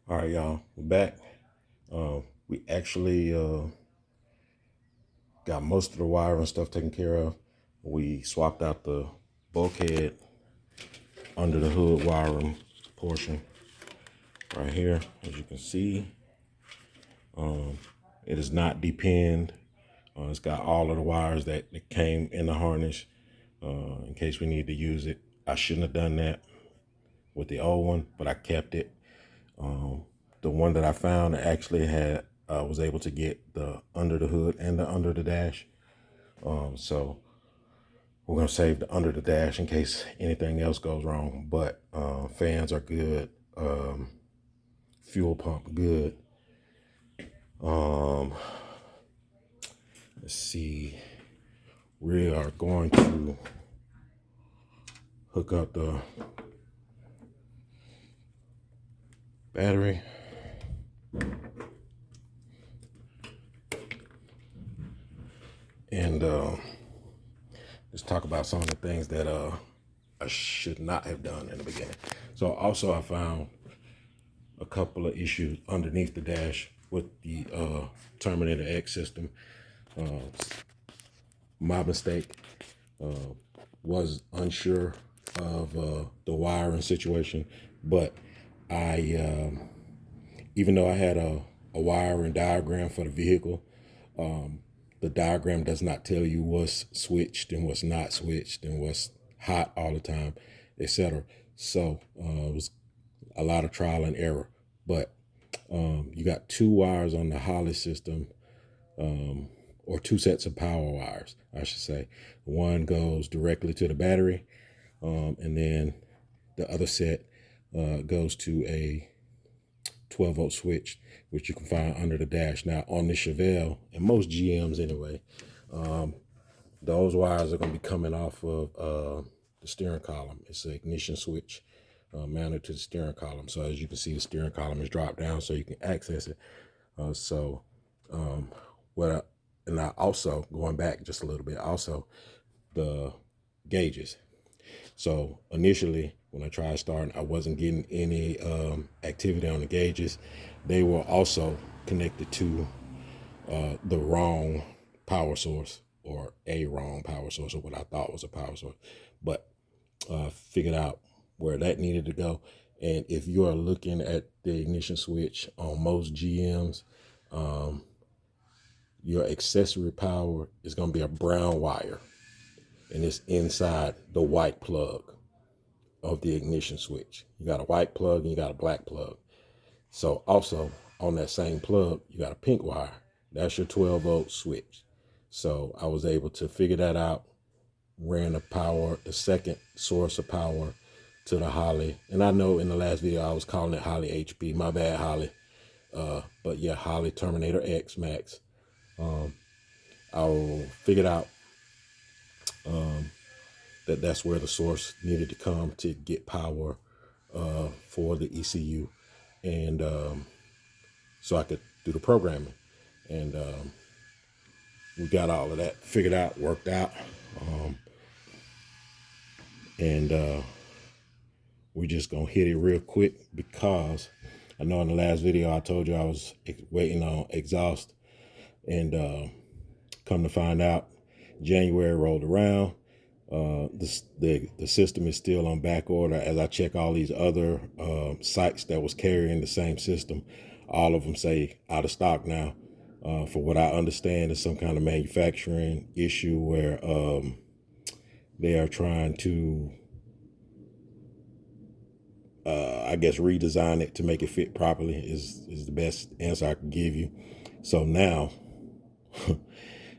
All right, y'all, we're back. We actually got most of the wire and stuff taken care of. We swapped out the bulkhead under the hood wiring portion right here. As you can see, it is not depinned. It's got all of the wires that came in the harness in case we need to use it. I shouldn't have done that with the old one, but I kept it. The one that I found actually had was able to get the under the hood and the under the dash. So we're gonna save the under the dash in case anything else goes wrong. But fans are good, fuel pump good. Um, let's see, we are going to hook up the battery. And let's talk about some of the things that I should not have done in the beginning. So also I found a couple of issues underneath the dash with the Terminator X system. My mistake, was unsure of the wiring situation, but I, even though I had a wiring diagram for the vehicle, the diagram does not tell you what's switched and what's not switched and what's hot all the time, etc. So it was a lot of trial and error. But you got two wires on the Holley system, or two sets of power wires, I should say. One goes directly to the battery, and then the other set goes to a 12-volt switch, which you can find under the dash. Now, on the Chevelle, and most GMs anyway, those wires are going to be coming off of the steering column. It's an ignition switch mounted to the steering column. So as you can see, the steering column is dropped down so you can access it. And I also, going back just a little bit, also the gauges. So initially, when I tried starting, I wasn't getting any activity on the gauges. They were also connected to the wrong power source, or a wrong power source, or what I thought was a power source. But figured out where that needed to go. And if you are looking at the ignition switch on most GMs, your accessory power is going to be a brown wire, and it's inside the white plug of the ignition switch. You got a white plug and you got a black plug. So also on that same plug, you got a pink wire. That's your 12-volt switch. So I was able to figure that out, ran the second source of power to the Holley. And I know in the last video I was calling it Holley HP. My bad, Holley. But yeah, Holley Terminator X Max. I figured out that's where the source needed to come to get power for the ECU. And so I could do the programming. And we got all of that figured out, worked out. And we're just going to hit it real quick, because I know in the last video I told you I was waiting on exhaust. And come to find out, January rolled around. The system is still on back order. As I check all these other sites that was carrying the same system, all of them say out of stock now. For what I understand, is some kind of manufacturing issue where they are trying to, I guess, redesign it to make it fit properly is the best answer I can give you. So now,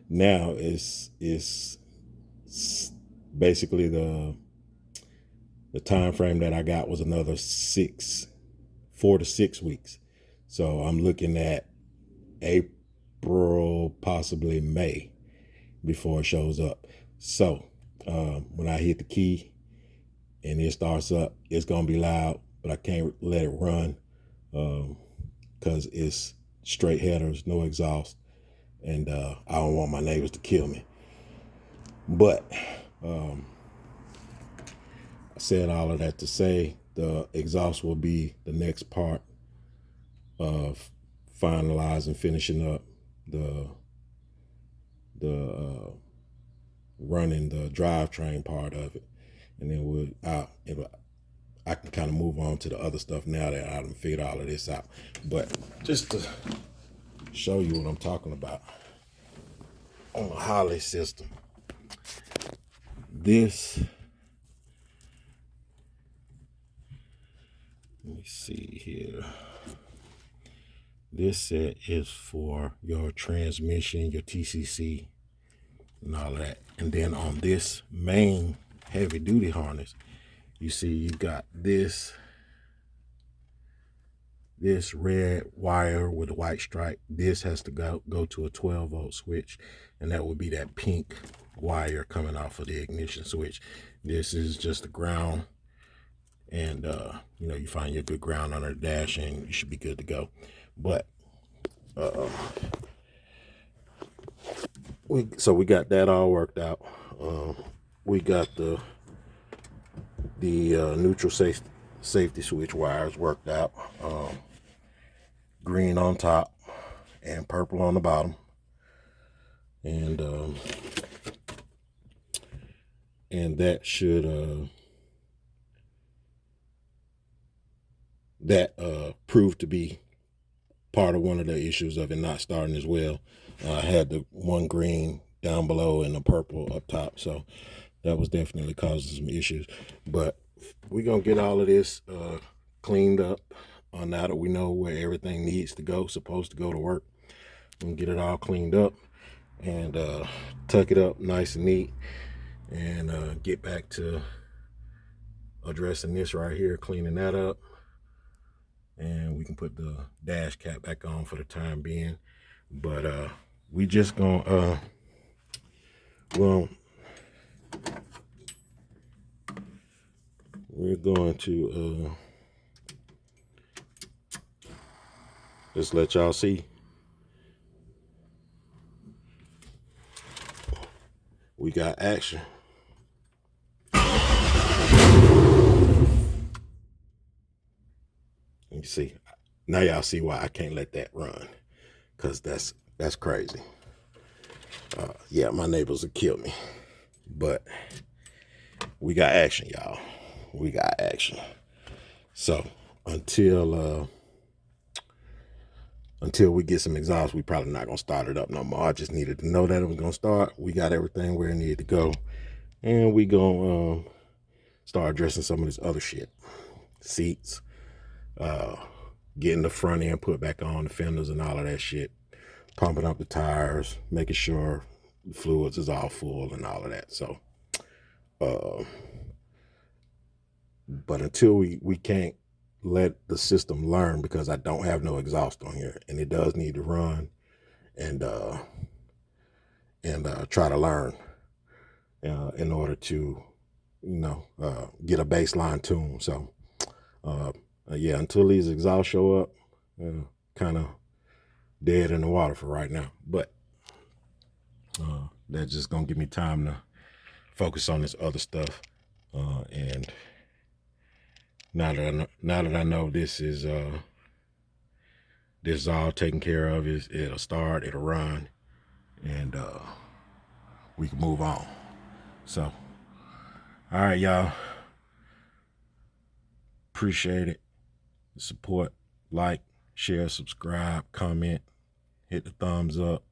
now is basically the time frame that I got was another 4 to 6 weeks. So I'm looking at April, possibly May, before it shows up. So when I hit the key and it starts up, it's gonna be loud, but I can't let it run because it's straight headers, no exhaust, and I don't want my neighbors to kill me. But I said all of that to say the exhaust will be the next part of finalizing, finishing up the running the drivetrain part of it, and then I can kind of move on to the other stuff now that I done figured all of this out. But just to show you what I'm talking about on the Holley system, this, let me see here. This set is for your transmission, your TCC, and all of that. And then on this main heavy duty harness, you see you got this red wire with a white stripe. This has to go to a 12-volt switch, and that would be that pink wire coming off of the ignition switch. This is just the ground, and you know, you find your good ground under the dash and you should be good to go. But we got that all worked out. We got the neutral safety switch wires worked out. Green on top and purple on the bottom, and that should prove to be part of one of the issues of it not starting as well. I had the one green down below and the purple up top, so that was definitely causing some issues. But we're gonna get all of this cleaned up now that we know where everything needs to go, supposed to go to work. We're gonna get it all cleaned up and tuck it up nice and neat, and get back to addressing this right here, cleaning that up, and we can put the dash cap back on for the time being. But we just gonna we're going to just let y'all see. We got action. You see, now y'all see why I can't let that run, because that's crazy. Yeah, my neighbors will kill me, but we got action, y'all. We got action. So until we get some exhaust, we probably not gonna start it up no more. I just needed to know that it was gonna start. We got everything where it needed to go, and we gonna start addressing some of this other shit. Seats, getting the front end put back on, the fenders and all of that shit, pumping up the tires, making sure the fluids is all full and all of that. So but until we can't let the system learn, because I don't have no exhaust on here, and it does need to run and try to learn in order to, you know, get a baseline tune. So yeah, until these exhausts show up, kind of dead in the water for right now. But that's just gonna give me time to focus on this other stuff. And now that I know this is all taken care of, it'll start, it'll run, and we can move on. So, all right, y'all. Appreciate it. Support, like, share, subscribe, comment, hit the thumbs up.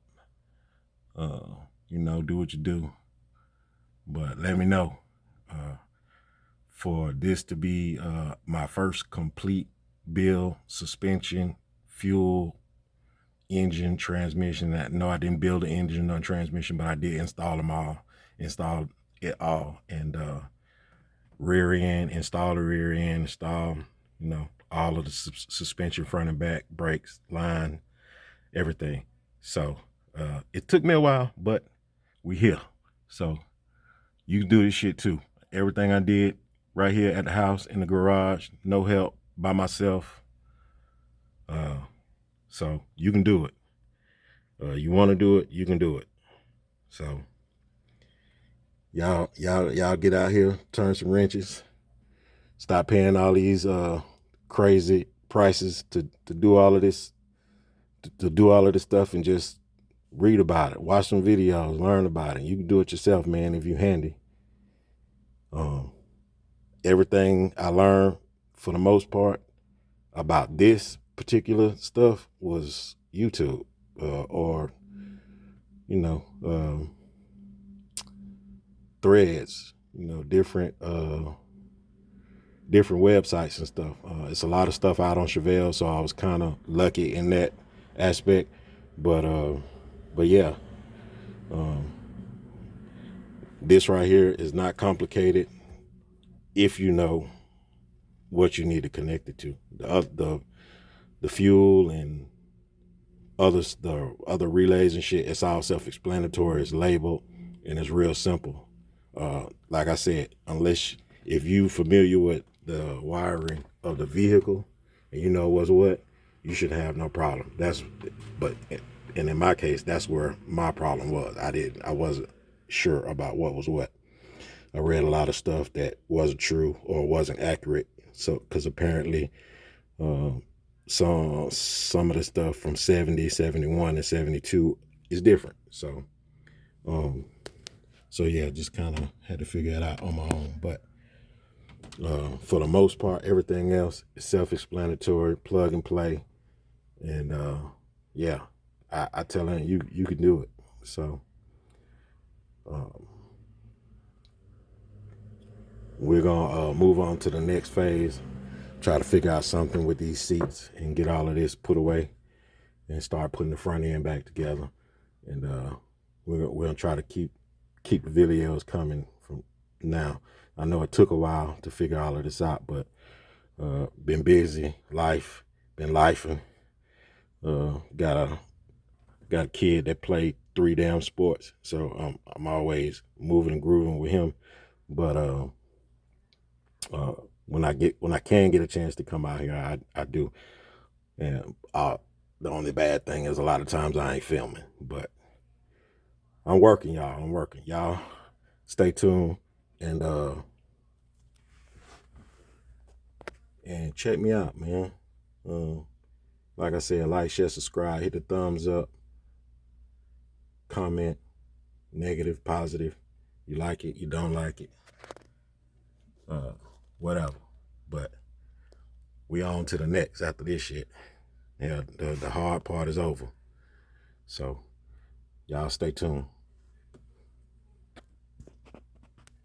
You know, do what you do. But let me know. For this to be my first complete build, suspension, fuel, engine, transmission. No, I didn't build the engine or transmission, but I did install them all, installed it all, and rear end, install the rear end, install, you know, all of the suspension front and back, brakes, line, everything. So it took me a while, but we here. So you can do this shit too. Everything I did right here at the house, in the garage, no help, by myself. So you can do it. You want to do it, you can do it. So y'all get out here, turn some wrenches, stop paying all these crazy prices to do all of this, to do all of this stuff, and just read about it, watch some videos, learn about it. You can do it yourself, man, if you're handy. Everything I learned, for the most part, about this particular stuff was YouTube, or, you know, threads, you know, different websites and stuff. It's a lot of stuff out on Chevelle, so I was kind of lucky in that aspect. But yeah, this right here is not complicated if you know what you need to connect it to. The fuel and the other relays and shit, it's all self-explanatory. It's labeled and it's real simple. Like I said, if you familiar with the wiring of the vehicle and you know what's what, you should have no problem. And in my case, that's where my problem was. I wasn't sure about what was what. I read a lot of stuff that wasn't true or wasn't accurate. So, because apparently, some of the stuff from 70, 71, and 72 is different. So yeah, just kind of had to figure it out on my own. But for the most part, everything else is self-explanatory, plug and play. And yeah, I tell him you can do it. So we're gonna move on to the next phase. Try to figure out something with these seats and get all of this put away and start putting the front end back together. And we're gonna try to keep the videos coming from now. I know it took a while to figure all of this out, but been busy, been lifing. Got a kid that played 3 damn sports, so I'm always moving and grooving with him. But when I can get a chance to come out here, I do. And the only bad thing is a lot of times I ain't filming, but I'm working, y'all. Y'all stay tuned and check me out, man. Like I said, like, share, subscribe, hit the thumbs up, comment, negative, positive. You like it, you don't like it, whatever. But we on to the next after this shit. Yeah, the hard part is over. So y'all stay tuned.